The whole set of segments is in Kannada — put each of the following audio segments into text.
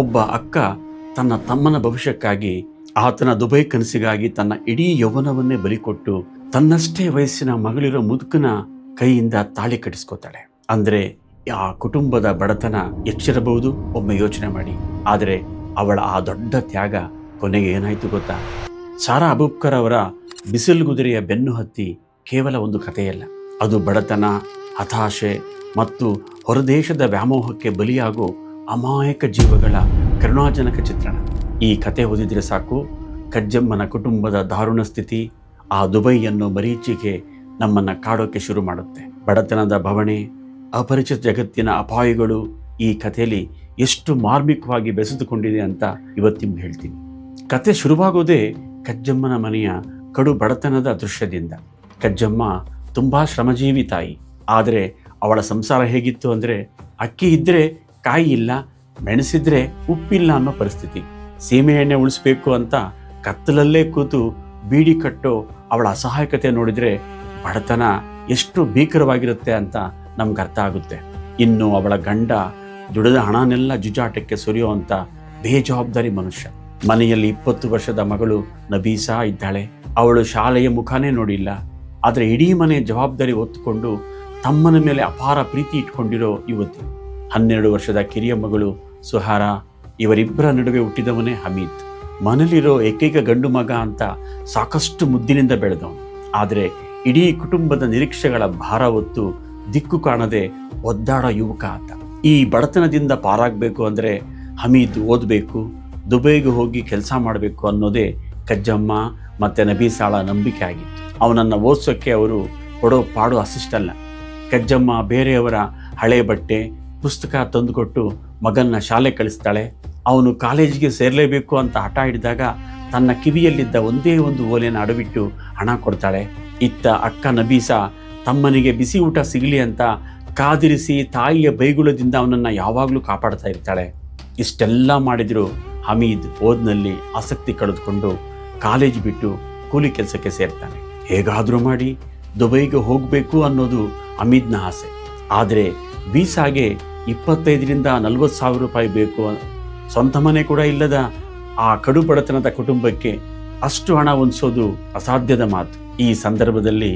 ಒಬ್ಬ ಅಕ್ಕ ತನ್ನ ತಮ್ಮನ ಭವಿಷ್ಯಕ್ಕಾಗಿ, ಆತನ ದುಬೈ ಕನಸಿಗಾಗಿ ತನ್ನ ಇಡೀ ಯೌವನವನ್ನೇ ಬಲಿಕೊಟ್ಟು ತನ್ನಷ್ಟೇ ವಯಸ್ಸಿನ ಮಗಳಿರೋ ಮುದುಕನ ಕೈಯಿಂದ ತಾಳಿ ಕಟ್ಟಿಸ್ಕೋತಾಳೆ. ಅಂದ್ರೆ ಆ ಕುಟುಂಬದ ಬಡತನ ಎಷ್ಟಿರಬಹುದು ಒಮ್ಮೆ ಯೋಚನೆ ಮಾಡಿ. ಆದರೆ ಅವಳ ಆ ದೊಡ್ಡ ತ್ಯಾಗ ಕೊನೆಗೆ ಏನಾಯ್ತು ಗೊತ್ತಾ? ಸಾರಾ ಅಬೂಬ್ಕರ್ ಅವರ ಬಿಸಿಲುಗುದುರೆಯ ಬೆನ್ನು ಹತ್ತಿ ಕೇವಲ ಒಂದು ಕಥೆಯಲ್ಲ, ಅದು ಬಡತನ, ಹತಾಶೆ ಮತ್ತು ಹೊರದೇಶದ ವ್ಯಾಮೋಹಕ್ಕೆ ಬಲಿಯಾಗೋ ಅಮಾಯಕ ಜೀವಗಳ ಕರುಣಾಜನಕ ಚಿತ್ರಣ. ಈ ಕತೆ ಓದಿದ್ರೆ ಸಾಕು, ಕಜ್ಜಮ್ಮನ ಕುಟುಂಬದ ದಾರುಣ ಸ್ಥಿತಿ, ಆ ದುಬೈ ಅನ್ನೋ ಮರೀಚಿಕೆ ನಮ್ಮನ್ನು ಕಾಡೋಕೆ ಶುರು ಮಾಡುತ್ತೆ. ಬಡತನದ ಬವಣೆ, ಅಪರಿಚಿತ ಜಗತ್ತಿನ ಅಪಾಯಗಳು ಈ ಕಥೆಯಲ್ಲಿ ಎಷ್ಟು ಮಾರ್ಮಿಕವಾಗಿ ಬೆಸೆದುಕೊಂಡಿದೆ ಅಂತ ಇವತ್ತು ನಿಮ್ಗೆ ಹೇಳ್ತೀನಿ. ಕತೆ ಶುರುವಾಗೋದೇ ಕಜ್ಜಮ್ಮನ ಮನೆಯ ಕಡು ಬಡತನದ ದೃಶ್ಯದಿಂದ. ಕಜ್ಜಮ್ಮ ತುಂಬ ಶ್ರಮಜೀವಿ ತಾಯಿ. ಆದರೆ ಅವಳ ಸಂಸಾರ ಹೇಗಿತ್ತು ಅಂದರೆ, ಅಕ್ಕಿ ಇದ್ದರೆ ಕಾಯಿ ಇಲ್ಲ, ಮೆಣಸಿದ್ರೆ ಉಪ್ಪಿಲ್ಲ ಅನ್ನೋ ಪರಿಸ್ಥಿತಿ. ಸೀಮೆ ಎಣ್ಣೆ ಉಳಿಸ್ಬೇಕು ಅಂತ ಕತ್ತಲಲ್ಲೇ ಕೂತು ಬೀಡಿ ಕಟ್ಟೋ ಅವಳ ಅಸಹಾಯಕತೆ ನೋಡಿದರೆ ಬಡತನ ಎಷ್ಟು ಭೀಕರವಾಗಿರುತ್ತೆ ಅಂತ ನಮ್ಗೆ ಅರ್ಥ ಆಗುತ್ತೆ. ಇನ್ನು ಅವಳ ಗಂಡ ದುಡಿದ ಹಣನೆಲ್ಲ ಜುಜಾಟಕ್ಕೆ ಸುರಿಯೋ ಅಂತ ಬೇಜವಾಬ್ದಾರಿ ಮನುಷ್ಯ. ಮನೆಯಲ್ಲಿ 20 ವರ್ಷದ ಮಗಳು ನಬೀಸಾ ಇದ್ದಾಳೆ. ಅವಳು ಶಾಲೆಯ ಮುಖಾನೇ ನೋಡಿಲ್ಲ. ಆದರೆ ಇಡೀ ಮನೆ ಜವಾಬ್ದಾರಿ ಹೊತ್ತುಕೊಂಡು ತಮ್ಮನ ಮೇಲೆ ಅಪಾರ ಪ್ರೀತಿ ಇಟ್ಕೊಂಡಿರೋ ಯುವತಿ. 12 ವರ್ಷದ ಕಿರಿಯ ಮಗಳು ಸುಹಾರಾ. ಇವರಿಬ್ಬರ ನಡುವೆ ಹುಟ್ಟಿದವನೇ ಹಮೀದ್. ಮನೇಲಿರೋ ಏಕೈಕ ಗಂಡು ಮಗ ಅಂತ ಸಾಕಷ್ಟು ಮುದ್ದಿನಿಂದ ಬೆಳೆದವನು. ಆದರೆ ಇಡೀ ಕುಟುಂಬದ ನಿರೀಕ್ಷೆಗಳ ಭಾರ ಹೊತ್ತು ದಿಕ್ಕು ಕಾಣದೆ ಒದ್ದಾಡೋ ಯುವಕ ಆತ. ಈ ಬಡತನದಿಂದ ಪಾರಾಗಬೇಕು ಅಂದರೆ ಹಮೀದ್ ಓದಬೇಕು, ದುಬೈಗೆ ಹೋಗಿ ಕೆಲಸ ಮಾಡಬೇಕು ಅನ್ನೋದೇ ಕಜ್ಜಮ್ಮ ಮತ್ತು ನಬೀಸಾಳ ನಂಬಿಕೆ ಆಗಿತ್ತು. ಅವನನ್ನು ಓದಿಸೋಕ್ಕೆ ಅವರು ಕೊಡೋ ಪಾಡು ಅಷ್ಟಿಷ್ಟಲ್ಲ. ಕಜ್ಜಮ್ಮ ಬೇರೆಯವರ ಹಳೆ ಬಟ್ಟೆ, ಪುಸ್ತಕ ತಂದುಕೊಟ್ಟು ಮಗನ್ನ ಶಾಲೆ ಕಳಿಸ್ತಾಳೆ. ಅವನು ಕಾಲೇಜಿಗೆ ಸೇರಲೇಬೇಕು ಅಂತ ಹಠ ಹಿಡಿದಾಗ ತನ್ನ ಕಿವಿಯಲ್ಲಿದ್ದ ಒಂದೇ ಒಂದು ಓಲೆನ ಅಡವಿಟ್ಟು ಹಣ ಕೊಡ್ತಾಳೆ. ಇತ್ತ ಅಕ್ಕ ನಬೀಸಾ ತಮ್ಮನಿಗೆ ಬಿಸಿ ಊಟ ಸಿಗಲಿ ಅಂತ ಕಾದಿರಿಸಿ ತಾಯಿಯ ಬೈಗುಳದಿಂದ ಅವನನ್ನು ಯಾವಾಗಲೂ ಕಾಪಾಡ್ತಾ ಇರ್ತಾಳೆ. ಇಷ್ಟೆಲ್ಲ ಮಾಡಿದರೂ ಹಮೀದ್ ಓದ್ನಲ್ಲಿ ಆಸಕ್ತಿ ಕಳೆದುಕೊಂಡು ಕಾಲೇಜ್ ಬಿಟ್ಟು ಕೂಲಿ ಕೆಲಸಕ್ಕೆ ಸೇರ್ತಾನೆ. ಹೇಗಾದರೂ ಮಾಡಿ ದುಬೈಗೆ ಹೋಗಬೇಕು ಅನ್ನೋದು ಹಮೀದ್ನ ಆಸೆ. ಆದರೆ ವೀಸಾಗೆ 25,000 to 40,000 ರೂಪಾಯಿ ಬೇಕು. ಸ್ವಂತ ಮನೆ ಕೂಡ ಇಲ್ಲದ ಆ ಕಡು ಬಡತನದ ಕುಟುಂಬಕ್ಕೆ ಅಷ್ಟು ಹಣ ಹೊಂದಿಸೋದು ಅಸಾಧ್ಯದ ಮಾತು. ಈ ಸಂದರ್ಭದಲ್ಲಿ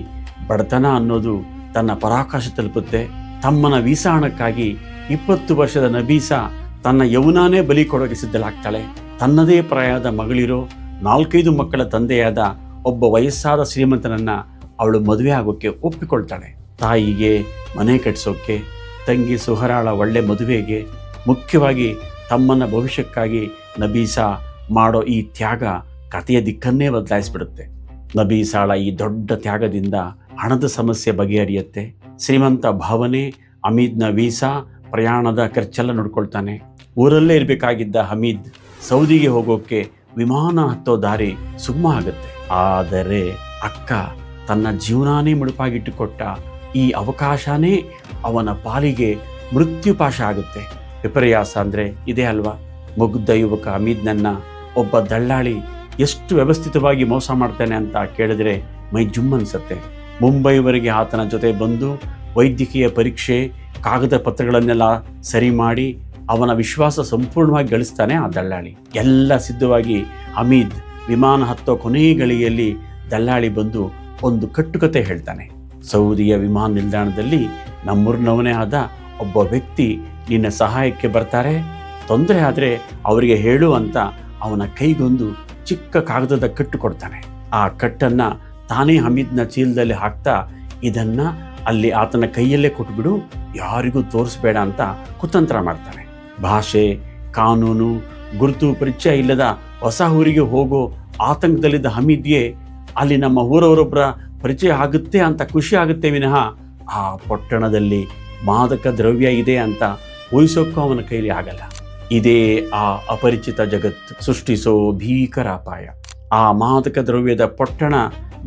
ಬಡತನ ಅನ್ನೋದು ತನ್ನ ಪರಾಕಾಶ ತಲುಪುತ್ತೆ. ತಮ್ಮನ ವೀಸಾ ಹಣಕ್ಕಾಗಿ 20 ವರ್ಷದ ನಬೀಸಾ ತನ್ನ ಯೌವನಾನೇ ಬಲಿ ಕೊಡೋಕೆ ಸಿದ್ಧಳಾಗ್ತಾಳೆ. ತನ್ನದೇ ಪ್ರಾಯದ ಮಗಳಿರೋ 4-5 ಮಕ್ಕಳ ತಂದೆಯಾದ ಒಬ್ಬ ವಯಸ್ಸಾದ ಶ್ರೀಮಂತನನ್ನ ಅವಳು ಮದುವೆ ಆಗೋಕ್ಕೆ ಒಪ್ಪಿಕೊಳ್ತಾಳೆ. ತಾಯಿಗೆ ಮನೆ ಕಟ್ಟಿಸೋಕೆ, ತಂಗಿ ಸುಹರಾಳ ಒಳ್ಳೆ ಮದುವೆಗೆ, ಮುಖ್ಯವಾಗಿ ತಮ್ಮನ ಭವಿಷ್ಯಕ್ಕಾಗಿ ನಬೀಸಾ ಮಾಡೋ ಈ ತ್ಯಾಗ ಕಥೆಯ ದಿಕ್ಕನ್ನೇ ಬದಲಾಯಿಸ್ಬಿಡುತ್ತೆ. ನಬೀಸಾಳ ಈ ದೊಡ್ಡ ತ್ಯಾಗದಿಂದ ಹಣದ ಸಮಸ್ಯೆ ಬಗೆಹರಿಯುತ್ತೆ. ಶ್ರೀಮಂತ ಭಾವನೆ ಹಮೀದ್ನ ವೀಸಾ, ಪ್ರಯಾಣದ ಖರ್ಚೆಲ್ಲ ನೋಡ್ಕೊಳ್ತಾನೆ. ಊರಲ್ಲೇ ಇರಬೇಕಾಗಿದ್ದ ಹಮೀದ್ ಸೌದಿಗೆ ಹೋಗೋಕ್ಕೆ ವಿಮಾನ ಹತ್ತೋ ದಾರಿ ಸುಗಮ ಆಗುತ್ತೆ. ಆದರೆ ಅಕ್ಕ ತನ್ನ ಜೀವನಾನೇ ಮುಡುಪಾಗಿಟ್ಟುಕೊಟ್ಟ ಈ ಅವಕಾಶನೇ ಅವನ ಪಾಲಿಗೆ ಮೃತ್ಯುಪಾಶ ಆಗುತ್ತೆ. ವಿಪರ್ಯಾಸ ಅಂದರೆ ಇದೇ ಅಲ್ವಾ? ಮುಗ್ಧ ಯುವಕ ಹಮೀದ್ನನ್ನ ಒಬ್ಬ ದಳ್ಳಾಳಿ ಎಷ್ಟು ವ್ಯವಸ್ಥಿತವಾಗಿ ಮೋಸ ಮಾಡ್ತಾನೆ ಅಂತ ಕೇಳಿದ್ರೆ ಮೈ ಜುಮ್ ಅನ್ಸುತ್ತೆ. ಮುಂಬೈವರೆಗೆ ಆತನ ಜೊತೆ ಬಂದು ವೈದ್ಯಕೀಯ ಪರೀಕ್ಷೆ, ಕಾಗದ ಪತ್ರಗಳನ್ನೆಲ್ಲ ಸರಿ ಮಾಡಿ ಅವನ ವಿಶ್ವಾಸ ಸಂಪೂರ್ಣವಾಗಿ ಗಳಿಸ್ತಾನೆ ಆ ದಳ್ಳಾಳಿ. ಎಲ್ಲ ಸಿದ್ಧವಾಗಿ ಹಮೀದ್ ವಿಮಾನ ಹತ್ತೋ ಕೊನೆಯ ಗಳಿಗೆಯಲ್ಲಿ ದಳ್ಳಾಳಿ ಬಂದು ಒಂದು ಕಟ್ಟುಕತೆ ಹೇಳ್ತಾನೆ. ಸೌದಿಯ ವಿಮಾನ ನಿಲ್ದಾಣದಲ್ಲಿ ನಮ್ಮೂರಿನವನೇ ಆದ ಒಬ್ಬ ವ್ಯಕ್ತಿ ನಿನ್ನ ಸಹಾಯಕ್ಕೆ ಬರ್ತಾರೆ, ತೊಂದರೆ ಆದರೆ ಅವರಿಗೆ ಹೇಳು ಅಂತ ಅವನ ಕೈಗೊಂದು ಚಿಕ್ಕ ಕಾಗದದ ಕಟ್ಟು ಕೊಡ್ತಾನೆ. ಆ ಕಟ್ಟನ್ನು ತಾನೇ ಹಮೀದ್ನ ಚೀಲದಲ್ಲಿ ಹಾಕ್ತಾ, ಇದನ್ನು ಅಲ್ಲಿ ಆತನ ಕೈಯಲ್ಲೇ ಕೊಟ್ಬಿಡು, ಯಾರಿಗೂ ತೋರಿಸ್ಬೇಡ ಅಂತ ಕುತಂತ್ರ ಮಾಡ್ತಾನೆ. ಭಾಷೆ, ಕಾನೂನು, ಗುರುತು ಪರಿಚಯ ಇಲ್ಲದ ಹೊಸ ಊರಿಗೆ ಹೋಗೋ ಆತಂಕದಲ್ಲಿದ್ದ ಹಮೀದ್ಗೆ ಅಲ್ಲಿ ನಮ್ಮ ಊರವರೊಬ್ಬರ ಪರಿಚಯ ಆಗುತ್ತೆ ಅಂತ ಖುಷಿ ಆಗುತ್ತೆ ವಿನಃ ಆ ಪಟ್ಟಣದಲ್ಲಿ ಮಾದಕ ದ್ರವ್ಯ ಇದೆ ಅಂತ ಊಹಿಸೋಕ್ಕೂ ಅವನ ಕೈಲಿ ಆಗಲ್ಲ. ಇದೇ ಆ ಅಪರಿಚಿತ ಜಗತ್ತು ಸೃಷ್ಟಿಸೋ ಭೀಕರ ಅಪಾಯ. ಆ ಮಾದಕ ದ್ರವ್ಯದ ಪೊಟ್ಟಣ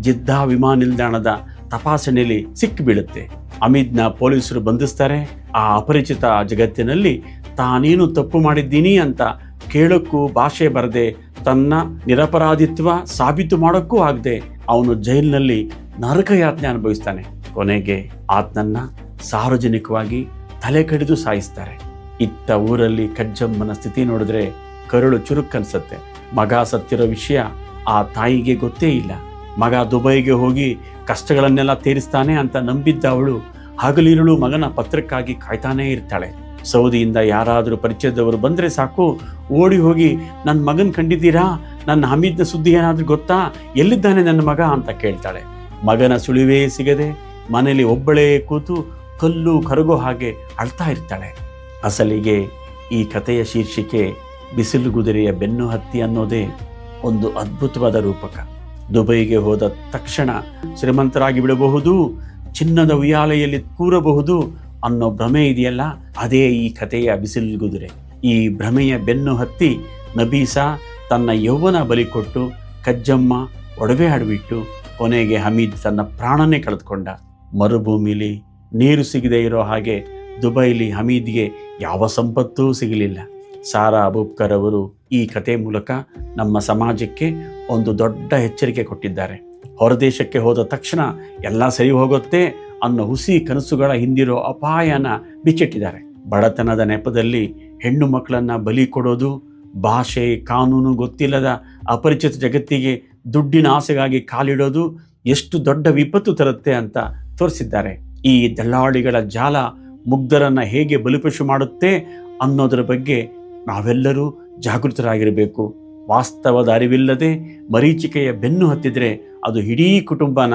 ಜಿದ್ದಾ ವಿಮಾನ ನಿಲ್ದಾಣದ ತಪಾಸಣೆಯಲ್ಲಿ ಸಿಕ್ಕಿಬೀಳುತ್ತೆ. ಹಮೀದ್ನ ಪೊಲೀಸರು ಬಂಧಿಸ್ತಾರೆ. ಆ ಅಪರಿಚಿತ ಜಗತ್ತಿನಲ್ಲಿ ತಾನೇನು ತಪ್ಪು ಮಾಡಿದ್ದೀನಿ ಅಂತ ಕೇಳೋಕ್ಕೂ ಭಾಷೆ ಬರದೆ, ತನ್ನ ನಿರಪರಾಧಿತ್ವ ಸಾಬೀತು ಮಾಡೋಕ್ಕೂ ಆಗದೆ ಅವನು ಜೈಲಿನಲ್ಲಿ ನರಕಯಾತನೆ ಅನುಭವಿಸ್ತಾನೆ. ಕೊನೆಗೆ ಆತನನ್ನ ಸಾರ್ವಜನಿಕವಾಗಿ ತಲೆ ಕಡಿದು ಸಾಯಿಸ್ತಾರೆ. ಇತ್ತ ಊರಲ್ಲಿ ಕಜ್ಜಮ್ಮನ ಸ್ಥಿತಿ ನೋಡಿದ್ರೆ ಕರುಳು ಚುರುಕನ್ಸತ್ತೆ. ಮಗ ಸತ್ತಿರೋ ವಿಷಯ ಆ ತಾಯಿಗೆ ಗೊತ್ತೇ ಇಲ್ಲ. ಮಗ ದುಬೈಗೆ ಹೋಗಿ ಕಷ್ಟಗಳನ್ನೆಲ್ಲ ತೀರಿಸ್ತಾನೆ ಅಂತ ನಂಬಿದ್ದ ಅವಳು ಹಗಲಿರುಳು ಮಗನ ಪತ್ರಕ್ಕಾಗಿ ಕಾಯ್ತಾನೇ ಇರ್ತಾಳೆ. ಸೌದಿಯಿಂದ ಯಾರಾದರೂ ಪರಿಚಯದವರು ಬಂದರೆ ಸಾಕು, ಓಡಿ ಹೋಗಿ ನನ್ನ ಮಗನ ಕಂಡಿದ್ದೀರಾ, ನನ್ನ ಹಮೀದ್ನ ಸುದ್ದಿ ಏನಾದರೂ ಗೊತ್ತಾ, ಎಲ್ಲಿದ್ದಾನೆ ನನ್ನ ಮಗ ಅಂತ ಕೇಳ್ತಾಳೆ. ಮಗನ ಸುಳಿವೇ ಸಿಗದೆ ಮನೇಲಿ ಒಬ್ಬಳೇ ಕೂತು ಕಲ್ಲು ಕರಗೋ ಹಾಗೆ ಅಳ್ತಾ ಇರ್ತಾಳೆ. ಅಸಲಿಗೆ ಈ ಕಥೆಯ ಶೀರ್ಷಿಕೆ ಬಿಸಿಲುಗುದುರೆಯ ಬೆನ್ನು ಹತ್ತಿ ಅನ್ನೋದೇ ಒಂದು ಅದ್ಭುತವಾದ ರೂಪಕ. ದುಬೈಗೆ ಹೋದ ತಕ್ಷಣ ಶ್ರೀಮಂತರಾಗಿ ಬಿಡಬಹುದು, ಚಿನ್ನದ ಉಯ್ಯಾಲೆಯಲ್ಲಿ ಕೂರಬಹುದು ಅನ್ನೋ ಭ್ರಮೆ ಇದೆಯಲ್ಲ, ಅದೇ ಈ ಕಥೆಯ ಬಿಸಿಲುಗುದುರೆ. ಈ ಭ್ರಮೆಯ ಬೆನ್ನು ಹತ್ತಿ ನಬೀಸಾ ತನ್ನ ಯೌವನ ಬಲಿ ಕೊಟ್ಟು, ಕಜ್ಜಮ್ಮ ಒಡವೆ ಆಡ್ಬಿಟ್ಟು, ಕೊನೆಗೆ ಹಮೀದ್ ತನ್ನ ಪ್ರಾಣನೇ ಕಳೆದುಕೊಂಡ. ಮರುಭೂಮಿಲಿ ನೀರು ಸಿಗದೆ ಇರೋ ಹಾಗೆ ದುಬೈಲಿ ಹಮೀದ್ಗೆ ಯಾವ ಸಂಪತ್ತೂ ಸಿಗಲಿಲ್ಲ. ಸಾರಾ ಅಬೂಬ್ಕರ್ ಅವರು ಈ ಕಥೆ ಮೂಲಕ ನಮ್ಮ ಸಮಾಜಕ್ಕೆ ಒಂದು ದೊಡ್ಡ ಎಚ್ಚರಿಕೆ ಕೊಟ್ಟಿದ್ದಾರೆ. ಹೊರದೇಶಕ್ಕೆ ಹೋದ ತಕ್ಷಣ ಎಲ್ಲ ಸರಿ ಹೋಗುತ್ತೆ ಅನ್ನೋ ಹುಸಿ ಕನಸುಗಳ ಹಿಂದಿರೋ ಅಪಾಯನ ಬಿಚ್ಚಿಟ್ಟಿದ್ದಾರೆ. ಬಡತನದ ನೆಪದಲ್ಲಿ ಹೆಣ್ಣು ಮಕ್ಕಳನ್ನು ಬಲಿ ಕೊಡೋದು, ಭಾಷೆ ಕಾನೂನು ಗೊತ್ತಿಲ್ಲದ ಅಪರಿಚಿತ ಜಗತ್ತಿಗೆ ದುಡ್ಡಿನ ಆಸೆಗಾಗಿ ಕಾಲಿಡೋದು ಎಷ್ಟು ದೊಡ್ಡ ವಿಪತ್ತು ತರುತ್ತೆ ಅಂತ ತೋರಿಸಿದ್ದಾರೆ. ಈ ದಳ್ಳಾಳಿಗಳ ಜಾಲ ಮುಗ್ಧರನ್ನು ಹೇಗೆ ಬಲಿಪಶು ಮಾಡುತ್ತೆ ಅನ್ನೋದರ ಬಗ್ಗೆ ನಾವೆಲ್ಲರೂ ಜಾಗೃತರಾಗಿರಬೇಕು. ವಾಸ್ತವದ ಅರಿವಿಲ್ಲದೆ ಮರೀಚಿಕೆಯ ಬೆನ್ನು ಹತ್ತಿದ್ರೆ ಅದು ಇಡೀ ಕುಟುಂಬನ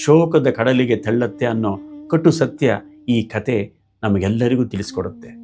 ಶೋಕದ ಕಡಲಿಗೆ ತಳ್ಳತ್ತೆ ಅನ್ನೋ ಕಟು ಸತ್ಯ ಈ ಕತೆ ನಮಗೆಲ್ಲರಿಗೂ ತಿಳಿಸ್ಕೊಡುತ್ತೆ.